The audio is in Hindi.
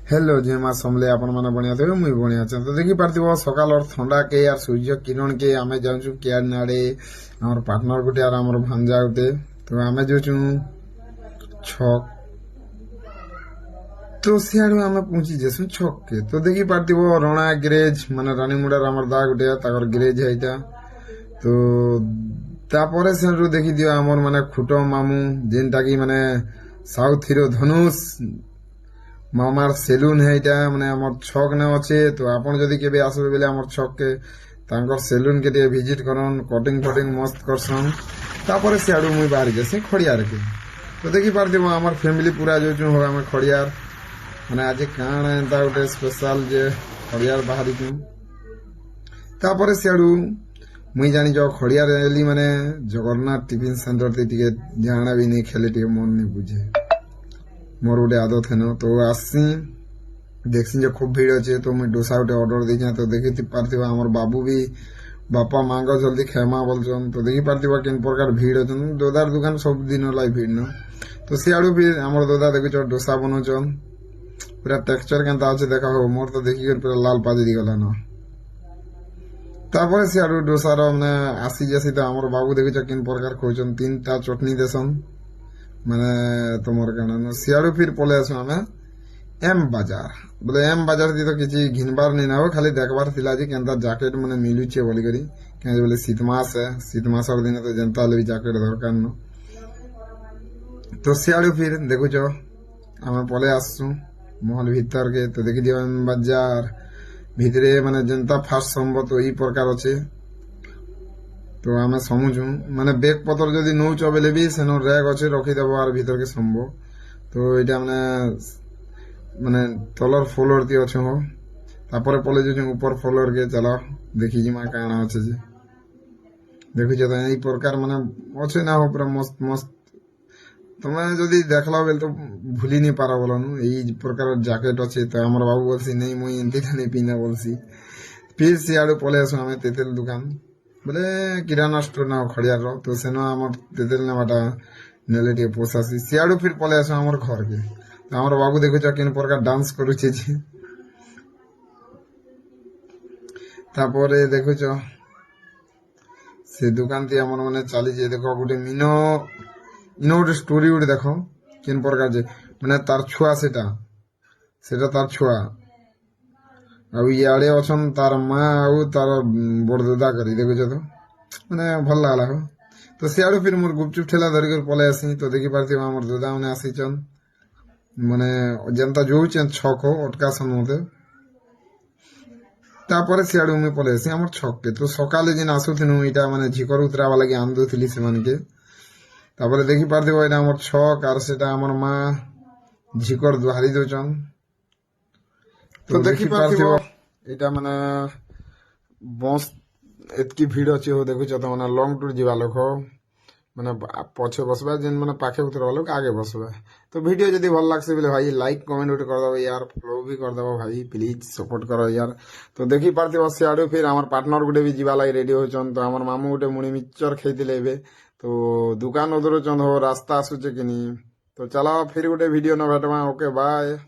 हेलो जे माँ समले आपण मैंने बढ़िया थे मुई बढ़िया अच्छा तो देखी पार्थ सकाल और ठंडा के यार सूर्य किरण के आम जाऊँ केयर नाड़े आम पार्टनर गोटे यार आम भांजा गोटे तो आम जो छक तो सियाड़ू आम पहुंची जेसु छक के तो देखी पार्थ रणा ग्रेज माने रानीमुड़ार आम दा गोटे ताकर ग्रेज है तो तापर से देखी दियो आमर माने खुट मामू जेनटा कि माने साउथ हिरो धनुष मामार सेलून है इटा माने हमर छक ने अच्छे तो आपन जदि केबे आसबे बेले हमर छक के तांकर सेलून के विजिट करन कटिंग फटिंग मस्त करसन तापर से आडू मुई बाहर जैसे खड़ियार के तो देखी पार देबो हमर फैमिली पूरा जो हो हम खड़ियार माने आज काण एंता गोटे स्पेशल जे खड़ियार बाहरी छु तापर से आडू मुई जानी जो खड़ियार एली माने जगन्नाथ टिफिन सेंटर ते टिके जाना भी नहीं खेले टिके मन नहीं बुझे मोर गोटे आदत है न तो आसी देखसी जो खूब भीड़ अच्छे तो मुझे डोसा गोटे अर्डर दे तो देखी पार्थिव आमर बाबू भी बापा माँ जल्दी खेमा बोलचन तो देखी पार्थिव किन प्रकार भीड़ अच्छन दोदार दुकान सब दिन लाई भीड़ न तो सियाड़ू भी आमर दोदा देखी डोसा बनाचन पूरा टेक्सचर के अच्छे देखा हो मोर तो देखी पूरा लाल पाजी दिगला न तापर सियाड़ू डोसार मैंने आसी जैसी तो आमर बाबू देखी किन प्रकार खोजन 3टा चटनी देसन माने तुमर कण सियाड़ू फिर पले आसु आमे एम बाजार बोले एम बाजार दी तो किसी घिनबार नहीं ना हो खाली देखबार थिला जे केनता जैकेट माने मिलुचे बोली करी के बोले शीतमास है शीतमासर दिन तो जनता ले जैकेट दरकार न तो सियाड़ू फिर देखु जो आमे पले आसु महल भीतर के तो देखि दियो एम बाजार भितरे माने जनता फास्ट संभव तो ई प्रकार अच्छे तो आम समझु माने बेग पतर जदि नौच बेले भी सेनो रैग अच्छे रखीदेव आर भीतर के संभव तो यहाँ माने तलर फ्लोर ती अच्छे हो तापर पले जो ऊपर फ्लोर के चलो देखी जी काଣା अच्छे जे देखुच तो यही प्रकार माने अच्छे ना हो पूरा मस्त मस्त तुम्हें जदि देखला बेल तो भूली नहीं पारा बोलन यही प्रकार जैकेट अच्छे तो हमारे बाबू बोलसी नहीं मुई एंती नहीं पीना बोलसी फिर सियाड़ू पले आसु आम तेतेल दुकान बोले किराना स्टोर ना खड़ियार तो सेन आम तेतेल नेबाटा नेले टे पोसासी सियाड़ू फिर पले आस आम घर के आम बाबू देखुच किन प्रकार डांस करुचे तापर देखुच से दुकान ती आम मैंने चली देख गोटे मीनो इनो गोटे स्टोरी गोटे देख किन प्रकार जे मैंने तार छुआ सेटा तार छुआ आड़े अच्छन तार माँ आउ तार बड़दादा करी देखुच तो मैंने भल लगला हो तो सियाड़ू फिर मोर गुपचुप ठेला धरिक पलै आसी तो देखी पार्थी मोर दादा मैंने आसीचन माने जनता जो छक हो अटकासन मते तापर सियाड़ू मुई पलै आसी आमर छक के तो सकाले जेन आसुथिनु इटा माने झिकर उतरावा लागि आंदुथिली सेमान के तापर देखी पार्थी एटा आमर छक आर सेटा आमर माँ झिकर दुहारी दोचन तो देखी पार्थी एटा माने बस एतकी भीड़ अच्छी हो देखुच तो मैंने लंग टूर जीवा लोक मैंने पछे बसबा जेन मैंने पाखे उतरवा लोक आगे बसबा तो वीडियो जदि भल लागसे बोले भाई लाइक कमेंट उठे कर दबो यार फॉलो भी कर दबो भाई प्लीज सपोर्ट करो यार तो देखी पार्थी बस आड़ू फिर आमर पार्टनर गुटे भी जीवा लगी रेडी होचन तो आमर मामू गुटे मुड़ी मिक्सचर खेतीले एबे तो दुकान उधर चंद हो रास्ता आसुचे कि नहीं तो चलो फिर गोटे वीडियो न भेटवा ओके बाय।